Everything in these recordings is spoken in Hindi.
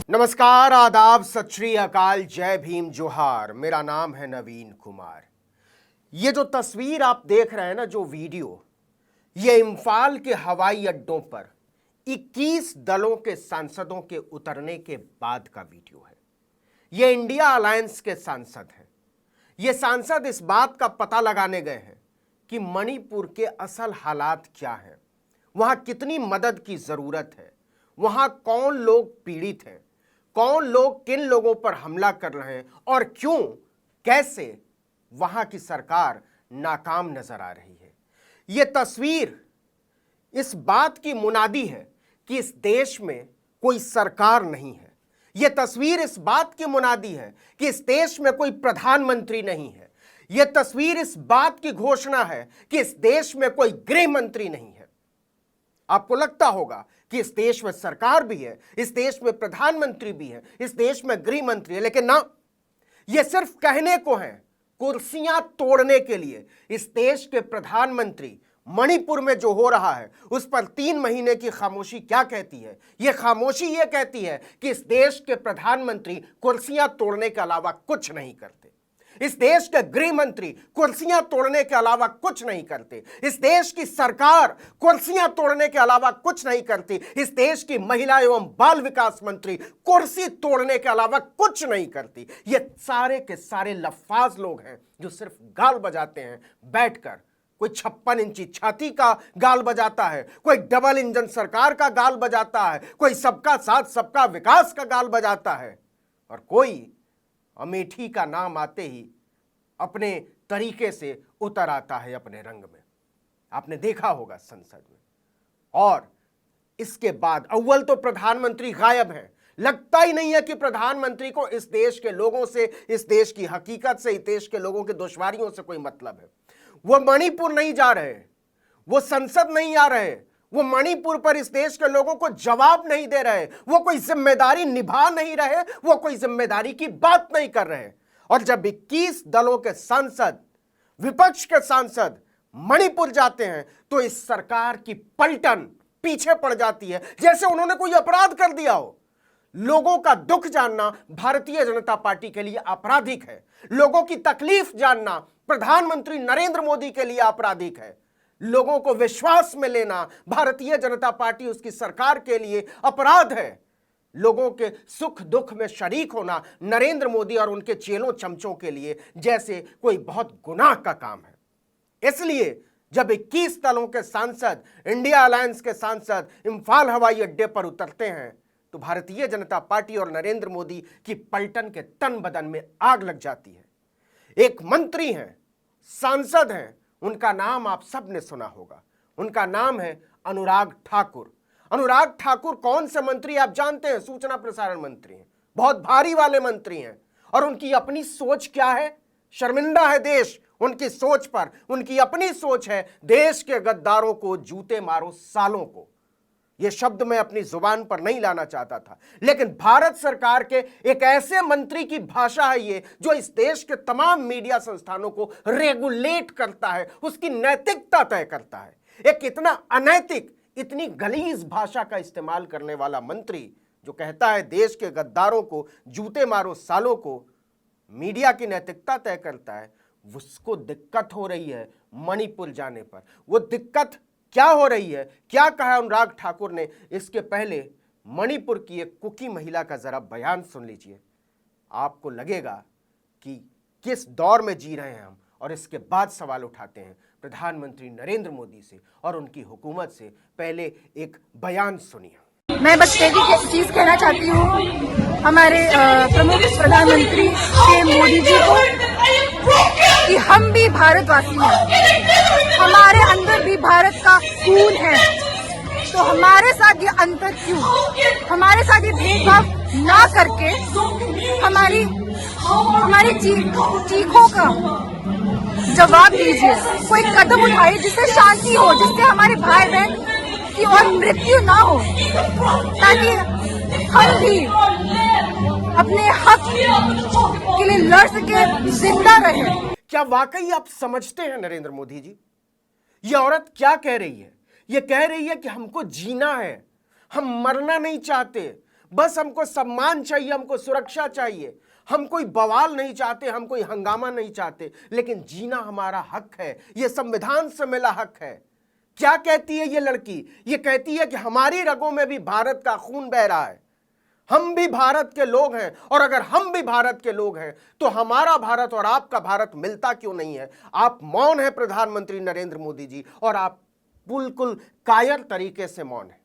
नमस्कार, आदाब, सत श्री अकाल, जय भीम, जोहार। मेरा नाम है नवीन कुमार। ये जो तस्वीर आप देख रहे हैं ना, जो वीडियो, ये इम्फाल के हवाई अड्डों पर 21 दलों के सांसदों के उतरने के बाद का वीडियो है। ये इंडिया अलायंस के सांसद हैं। ये सांसद इस बात का पता लगाने गए हैं कि मणिपुर के असल हालात क्या हैं, वहां कितनी मदद की जरूरत है, वहां कौन लोग पीड़ित हैं, कौन लोग किन लोगों पर हमला कर रहे हैं और क्यों, कैसे वहां की सरकार नाकाम नजर आ रही है। यह तस्वीर इस बात की मुनादी है कि इस देश में कोई सरकार नहीं है। यह तस्वीर इस बात की मुनादी है कि इस देश में कोई प्रधानमंत्री नहीं है। यह तस्वीर इस बात की घोषणा है कि इस देश में कोई गृह मंत्री नहीं है। आपको लगता होगा कि इस देश में सरकार भी है, इस देश में प्रधानमंत्री भी है, इस देश में गृह मंत्री है, लेकिन ना, यह सिर्फ कहने को है, कुर्सियां तोड़ने के लिए। इस देश के प्रधानमंत्री मणिपुर में जो हो रहा है उस पर 3 महीने की खामोशी क्या कहती है? यह खामोशी यह कहती है कि इस देश के प्रधानमंत्री कुर्सियां तोड़ने के अलावा कुछ नहीं करते। इस देश के गृह मंत्री कुर्सियां तोड़ने के अलावा कुछ नहीं करते। इस देश की सरकार कुर्सियां तोड़ने के अलावा कुछ नहीं करती। इस देश की महिला एवं बाल विकास मंत्री कुर्सी तोड़ने के अलावा कुछ नहीं करती। ये सारे के सारे लफ्फाज लोग हैं जो सिर्फ गाल बजाते हैं बैठकर। कोई 56 इंची छाती का गाल बजाता है, कोई डबल इंजन सरकार का गाल बजाता है, कोई सबका साथ सबका विकास का गाल बजाता है, और कोई अमेठी का नाम आते ही अपने तरीके से उतर आता है अपने रंग में। आपने देखा होगा संसद में। और इसके बाद अव्वल तो प्रधानमंत्री गायब हैं। लगता ही नहीं है कि प्रधानमंत्री को इस देश के लोगों से, इस देश की हकीकत से, इस देश के लोगों के दुश्वारियों से कोई मतलब है। वो मणिपुर नहीं जा रहे, वो संसद नहीं आ रहे, वो मणिपुर पर इस देश के लोगों को जवाब नहीं दे रहे, वो कोई जिम्मेदारी निभा नहीं रहे, वो कोई जिम्मेदारी की बात नहीं कर रहे। और जब 21 दलों के सांसद, विपक्ष के सांसद मणिपुर जाते हैं तो इस सरकार की पलटन पीछे पड़ जाती है, जैसे उन्होंने कोई अपराध कर दिया हो। लोगों का दुख जानना भारतीय जनता पार्टी के लिए आपराधिक है। लोगों की तकलीफ जानना प्रधानमंत्री नरेंद्र मोदी के लिए आपराधिक है। लोगों को विश्वास में लेना भारतीय जनता पार्टी, उसकी सरकार के लिए अपराध है। लोगों के सुख दुख में शरीक होना नरेंद्र मोदी और उनके चेलों चमचों के लिए जैसे कोई बहुत गुनाह का काम है। इसलिए जब 21 दलों के सांसद, इंडिया अलायंस के सांसद इम्फाल हवाई अड्डे पर उतरते हैं तो भारतीय जनता पार्टी और नरेंद्र मोदी की पलटन के तन बदन में आग लग जाती है। एक मंत्री हैं, सांसद हैं, उनका नाम आप सब ने सुना होगा। उनका नाम है अनुराग ठाकुर। अनुराग ठाकुर कौन से मंत्री आप जानते हैं? सूचना प्रसारण मंत्री हैं, बहुत भारी वाले मंत्री हैं। और उनकी अपनी सोच क्या है? शर्मिंदा है देश उनकी सोच पर। उनकी अपनी सोच है, देश के गद्दारों को जूते मारो सालों को। यह शब्द मैं अपनी जुबान पर नहीं लाना चाहता था, लेकिन भारत सरकार के एक ऐसे मंत्री की भाषा है ये, जो इस देश के तमाम मीडिया संस्थानों को रेगुलेट करता है, उसकी नैतिकता तय करता है। एक इतना अनैतिक, इतनी गलीज भाषा का इस्तेमाल करने वाला मंत्री जो कहता है देश के गद्दारों को जूते मारो सालों को, मीडिया की नैतिकता तय करता है, उसको दिक्कत हो रही है मणिपुर जाने पर। वो दिक्कत क्या हो रही है, क्या कहा अनुराग ठाकुर ने, इसके पहले मणिपुर की एक कुकी महिला का जरा बयान सुन लीजिए। आपको लगेगा कि किस दौर में जी रहे हैं हम, और इसके बाद सवाल उठाते हैं प्रधानमंत्री नरेंद्र मोदी से और उनकी हुकूमत से। पहले एक बयान सुनिए। मैं बस एक चीज कहना चाहती हूँ हमारे प्रमुख प्रधानमंत्री श्री मोदी जी को कि हम भी भारतवासी हैं, हमारे अंदर भी भारत का खून है, तो हमारे साथ ये अंतर क्यों? हमारे साथ ये भेदभाव ना करके हमारी चीखों का जवाब दीजिए। कोई कदम उठाइए जिससे शांति हो, जिससे हमारे भाई बहन की और मृत्यु ना हो, ताकि हम भी अपने हक के लिए लड़ सके, जिंदा रहे। क्या वाकई आप समझते हैं नरेंद्र मोदी जी, ये औरत क्या कह रही है? ये कह रही है कि हमको जीना है, हम मरना नहीं चाहते। बस हमको सम्मान चाहिए, हमको सुरक्षा चाहिए, हम कोई बवाल नहीं चाहते, हम कोई हंगामा नहीं चाहते, लेकिन जीना हमारा हक है, ये संविधान से मिला हक है। क्या कहती है ये लड़की? ये कहती है कि हमारी रगों में भी भारत का खून बह रहा है, हम भी भारत के लोग हैं, और अगर हम भी भारत के लोग हैं तो हमारा भारत और आपका भारत मिलता क्यों नहीं है? आप मौन है प्रधानमंत्री नरेंद्र मोदी जी, और आप बिल्कुल कायर तरीके से मौन है।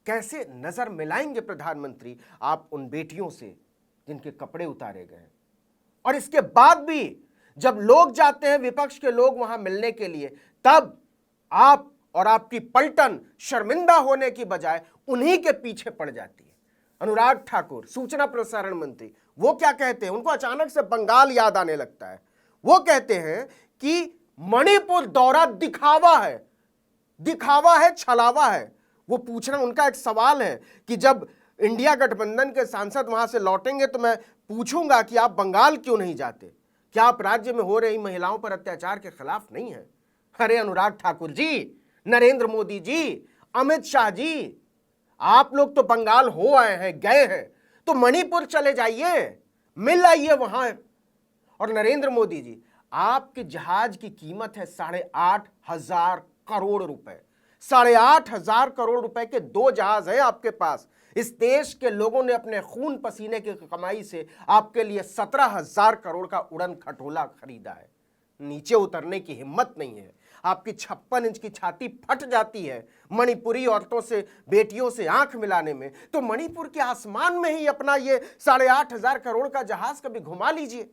कैसे नजर मिलाएंगे प्रधानमंत्री आप उन बेटियों से जिनके कपड़े उतारे गए? और इसके बाद भी जब लोग जाते हैं, विपक्ष के लोग वहां मिलने के लिए, तब आप और आपकी पलटन शर्मिंदा होने की बजाय उन्हीं के पीछे पड़ जाती है। अनुराग ठाकुर, सूचना प्रसारण मंत्री, वो क्या कहते हैं? उनको अचानक से बंगाल याद आने लगता है। वो कहते हैं कि मणिपुर दौरा दिखावा है, दिखावा है, छलावा है। वो पूछना, उनका एक सवाल है कि जब इंडिया गठबंधन के सांसद वहां से लौटेंगे तो मैं पूछूंगा कि आप बंगाल क्यों नहीं जाते? क्या आप राज्य में हो रही महिलाओं पर अत्याचार के खिलाफ नहीं है? अरे अनुराग ठाकुर जी, नरेंद्र मोदी जी, अमित शाह जी, आप लोग तो बंगाल हो आए हैं, गए हैं, तो मणिपुर चले जाइए, मिल आइए वहां। और नरेंद्र मोदी जी, आपके जहाज की कीमत है 8,500 करोड़ रुपए। 8,500 करोड़ रुपए के 2 जहाज हैं आपके पास। इस देश के लोगों ने अपने खून पसीने की कमाई से आपके लिए 17,000 करोड़ का उड़न खटोला खरीदा है। नीचे उतरने की हिम्मत नहीं है। आपकी 56 इंच की छाती फट जाती है मणिपुरी औरतों से, बेटियों से आंख मिलाने में। तो मणिपुर के आसमान में ही अपना ये 8,500 करोड़ का जहाज कभी घुमा लीजिए,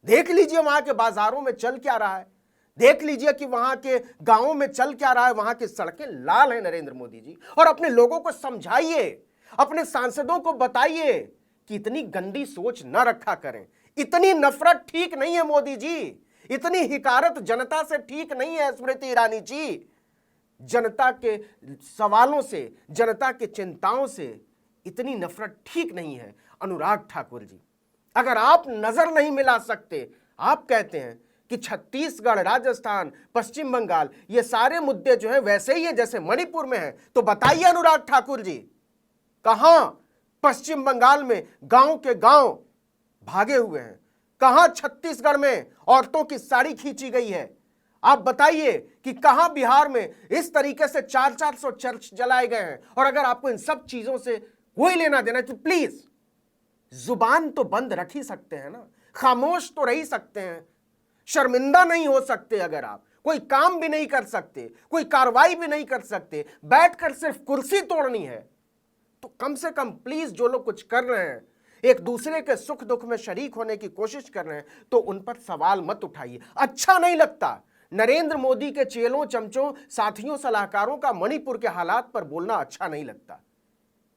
देख लीजिए वहां के बाजारों में चल क्या रहा है, देख लीजिए कि वहां के गांवों में चल क्या रहा है। वहां की सड़कें लाल हैं नरेंद्र मोदी जी। और अपने लोगों को समझाइए, अपने सांसदों को बताइए कि इतनी गंदी सोच न रखा करें, इतनी नफरत ठीक नहीं है मोदी जी, इतनी हिकारत जनता से ठीक नहीं है स्मृति ईरानी जी। जनता के सवालों से, जनता के चिंताओं से इतनी नफरत ठीक नहीं है। अनुराग ठाकुर जी, अगर आप नजर नहीं मिला सकते, आप कहते हैं कि छत्तीसगढ़, राजस्थान, पश्चिम बंगाल, ये सारे मुद्दे जो है वैसे ही है जैसे मणिपुर में है, तो बताइए अनुराग ठाकुर जी, कहां पश्चिम बंगाल में गांव के गांव भागे हुए हैं, कहां छत्तीसगढ़ में औरतों की साड़ी खींची गई है? आप बताइए कि कहां बिहार में इस तरीके से 400 चर्च जलाए गए हैं? और अगर आपको इन सब चीजों से कोई लेना देना तो प्लीज जुबान तो बंद रख ही सकते हैं ना, खामोश तो रह ही सकते हैं, शर्मिंदा नहीं हो सकते। अगर आप कोई काम भी नहीं कर सकते, कोई कार्रवाई भी नहीं कर सकते, बैठकर सिर्फ कुर्सी तोड़नी है, तो कम से कम प्लीज जो लोग कुछ कर रहे हैं, एक दूसरे के सुख दुख में शरीक होने की कोशिश कर रहे हैं, तो उन पर सवाल मत उठाइए। अच्छा नहीं लगता नरेंद्र मोदी के चेलों, चमचों, साथियों, सलाहकारों का मणिपुर के हालात पर बोलना अच्छा नहीं लगता,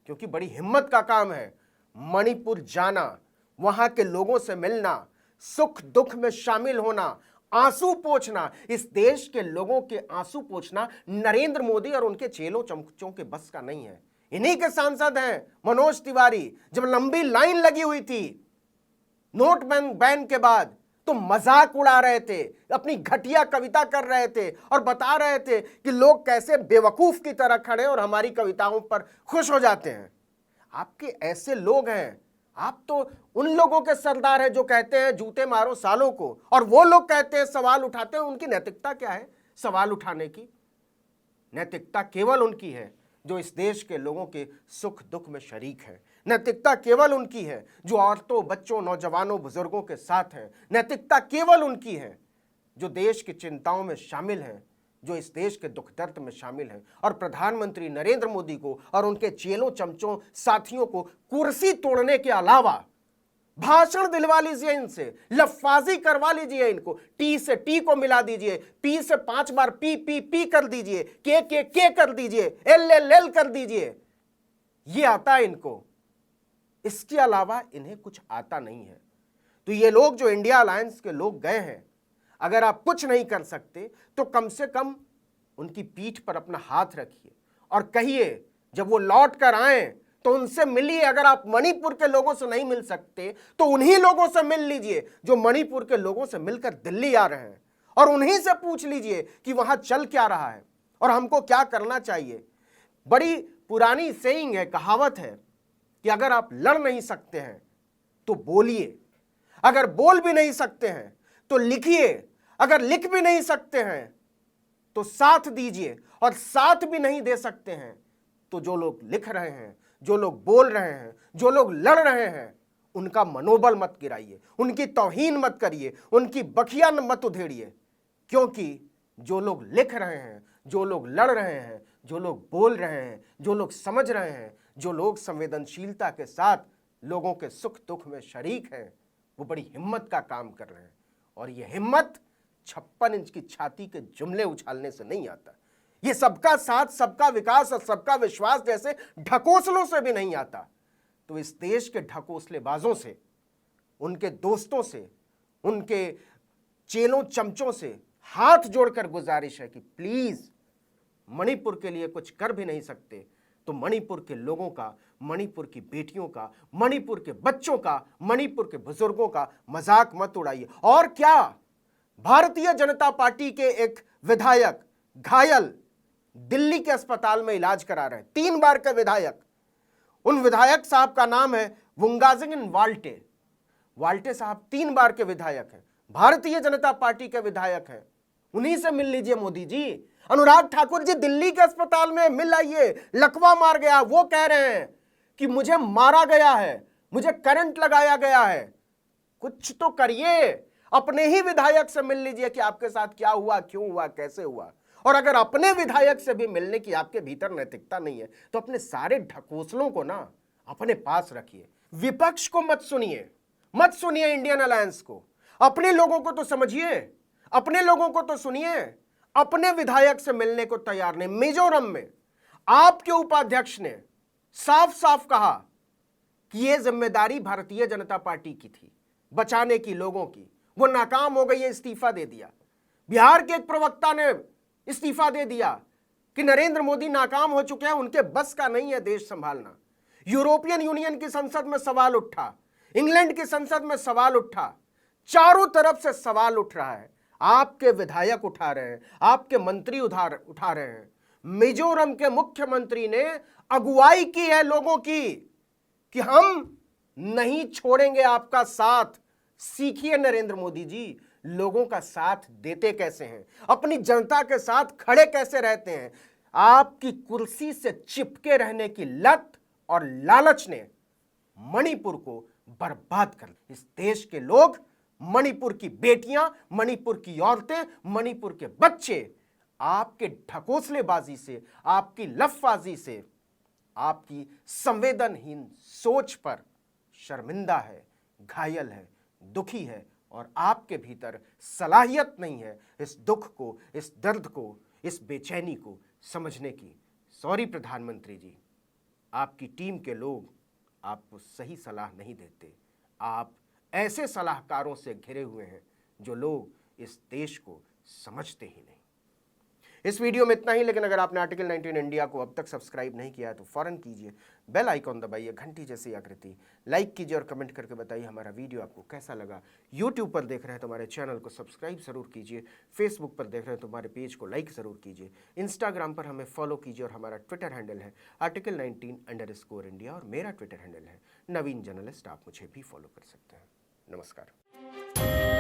क्योंकि बड़ी हिम्मत का काम है मणिपुर जाना, वहां के लोगों से मिलना, सुख दुख में शामिल होना, आंसू पोंछना। इस देश के लोगों के आंसू पोंछना नरेंद्र मोदी और उनके चेलों चमचों के बस का नहीं है। इन्हीं के सांसद हैं मनोज तिवारी। जब लंबी लाइन लगी हुई थी नोट बैन के बाद, तो मजाक उड़ा रहे थे, अपनी घटिया कविता कर रहे थे और बता रहे थे कि लोग कैसे बेवकूफ की तरह खड़े और हमारी कविताओं पर खुश हो जाते हैं। आपके ऐसे लोग हैं, आप तो उन लोगों के सरदार हैं जो कहते हैं जूते मारो सालों को, और वो लोग कहते हैं सवाल उठाते हैं। उनकी नैतिकता क्या है सवाल उठाने की? नैतिकता केवल उनकी है जो इस देश के लोगों के सुख दुख में शरीक है। नैतिकता केवल उनकी है जो औरतों, बच्चों, नौजवानों, बुजुर्गों के साथ है। नैतिकता केवल उनकी है जो देश की चिंताओं में शामिल है, जो इस देश के दुख दर्द में शामिल है। और प्रधानमंत्री नरेंद्र मोदी को और उनके चेलों, चमचों, साथियों को कुर्सी तोड़ने के अलावा भाषण दिलवा लीजिए इनसे, लफ्फाजी करवा लीजिए इनको, टी से टी को मिला दीजिए, पी से 5 बार पी कर दीजिए, के कर दीजिए, एल कर दीजिए। ये आता है इनको, इसके अलावा इन्हें कुछ आता नहीं है। तो ये लोग जो इंडिया अलायंस के लोग गए हैं, अगर आप कुछ नहीं कर सकते तो कम से कम उनकी पीठ पर अपना हाथ रखिए और कहिए जब वो लौट कर आए तो उनसे मिलिए। अगर आप मणिपुर के लोगों से नहीं मिल सकते तो उन्हीं लोगों से मिल लीजिए जो मणिपुर के लोगों से मिलकर दिल्ली आ रहे हैं, और उन्हीं से पूछ लीजिए कि वहां चल क्या रहा है और हमको क्या करना चाहिए। बड़ी पुरानी सेइंग है, कहावत है कि अगर आप लड़ नहीं सकते हैं तो बोलिए, अगर बोल भी नहीं सकते हैं तो लिखिए, अगर लिख भी नहीं सकते हैं तो साथ दीजिए, और साथ भी नहीं दे सकते हैं तो जो लोग लिख रहे हैं, जो लोग बोल रहे हैं, जो लोग लड़ रहे हैं, उनका मनोबल मत गिराइए, उनकी तौहीन मत करिए, उनकी बखिया मत उधेड़िए, क्योंकि जो लोग लिख रहे हैं, जो लोग लड़ रहे हैं, जो लोग बोल रहे हैं, जो लोग समझ रहे हैं, जो लोग संवेदनशीलता के साथ लोगों के सुख दुख में शरीक हैं, वो बड़ी हिम्मत का काम कर रहे हैं। और ये हिम्मत 56 इंच की छाती के जुमले उछालने से नहीं आता, ये सबका साथ, सबका विकास और सबका विश्वास जैसे ढकोसलों से भी नहीं आता। तो इस देश के ढकोसलेबाजों से, उनके दोस्तों से, उनके चेलों चमचों से हाथ जोड़कर गुजारिश है कि प्लीज, मणिपुर के लिए कुछ कर भी नहीं सकते तो मणिपुर के लोगों का, मणिपुर की बेटियों का, मणिपुर के बच्चों का, मणिपुर के बुजुर्गों का मजाक मत उड़ाइए। और क्या, भारतीय जनता पार्टी के एक विधायक घायल, दिल्ली के अस्पताल में इलाज करा रहे हैं, 3 बार के विधायक। उन विधायक साहब का नाम है वुंगाजिंग वाल्टे। वाल्टे साहब 3 बार के विधायक हैं, भारतीय जनता पार्टी के विधायक हैं। उन्हीं से मिल लीजिए मोदी जी। अनुराग ठाकुर जी दिल्ली के अस्पताल में मिल आइए, लकवा मार गया, वो कह रहे हैं कि मुझे मारा गया है, मुझे करंट लगाया गया है। कुछ तो करिए, अपने ही विधायक से मिल लीजिए कि आपके साथ क्या हुआ, क्यों हुआ, कैसे हुआ। और अगर अपने विधायक से भी मिलने की आपके भीतर नैतिकता नहीं है तो अपने सारे ढकोसलों को ना अपने पास रखिए। विपक्ष को मत सुनिए, मत सुनिए इंडियन अलायंस को, अपने लोगों को तो समझिए, अपने लोगों को तो सुनिए। अपने विधायक से मिलने को तैयार नहीं। मिजोरम में आपके उपाध्यक्ष ने साफ साफ कहा कि यह जिम्मेदारी भारतीय जनता पार्टी की थी, बचाने की, लोगों की। वो नाकाम हो गई है, इस्तीफा दे दिया। बिहार के एक प्रवक्ता ने इस्तीफा दे दिया कि नरेंद्र मोदी नाकाम हो चुके हैं, उनके बस का नहीं है देश संभालना। यूरोपियन यूनियन की संसद में सवाल उठा, इंग्लैंड की संसद में सवाल उठा, चारों तरफ से सवाल उठ रहा है। आपके विधायक उठा रहे हैं, आपके मंत्री उठा रहे हैं। मिजोरम के मुख्यमंत्री ने अगुवाई की है लोगों की कि हम नहीं छोड़ेंगे आपका साथ। सीखिए नरेंद्र मोदी जी, लोगों का साथ देते कैसे हैं, अपनी जनता के साथ खड़े कैसे रहते हैं। आपकी कुर्सी से चिपके रहने की लत और लालच ने मणिपुर को बर्बाद कर दिया। इस देश के लोग, मणिपुर की बेटियां, मणिपुर की औरतें, मणिपुर के बच्चे आपके ढकोसलेबाजी से, आपकी लफबाजी से, आपकी संवेदनहीन सोच पर शर्मिंदा है, घायल है, दुखी है। और आपके भीतर सलाहियत नहीं है इस दुख को, इस दर्द को, इस बेचैनी को समझने की। सॉरी प्रधानमंत्री जी, आपकी टीम के लोग आपको सही सलाह नहीं देते। आप ऐसे सलाहकारों से घिरे हुए हैं जो लोग इस देश को समझते ही नहीं। इस वीडियो में इतना ही, लेकिन अगर आपने आर्टिकल 19 इंडिया को अब तक सब्सक्राइब नहीं किया है तो फौरन कीजिए, बेल आइकॉन दबाइए, घंटी जैसी आकृति, लाइक कीजिए और कमेंट करके बताइए हमारा वीडियो आपको कैसा लगा। यूट्यूब पर देख रहे हैं तो हमारे चैनल को सब्सक्राइब जरूर कीजिए, फेसबुक पर देख रहे हैं तो हमारे पेज को लाइक जरूर कीजिए, इंस्टाग्राम पर हमें फॉलो कीजिए और हमारा ट्विटर हैंडल है आर्टिकल 19_इंडिया और मेरा ट्विटर हैंडल है नवीन जर्नलिस्ट। आप मुझे भी फॉलो कर सकते हैं। नमस्कार।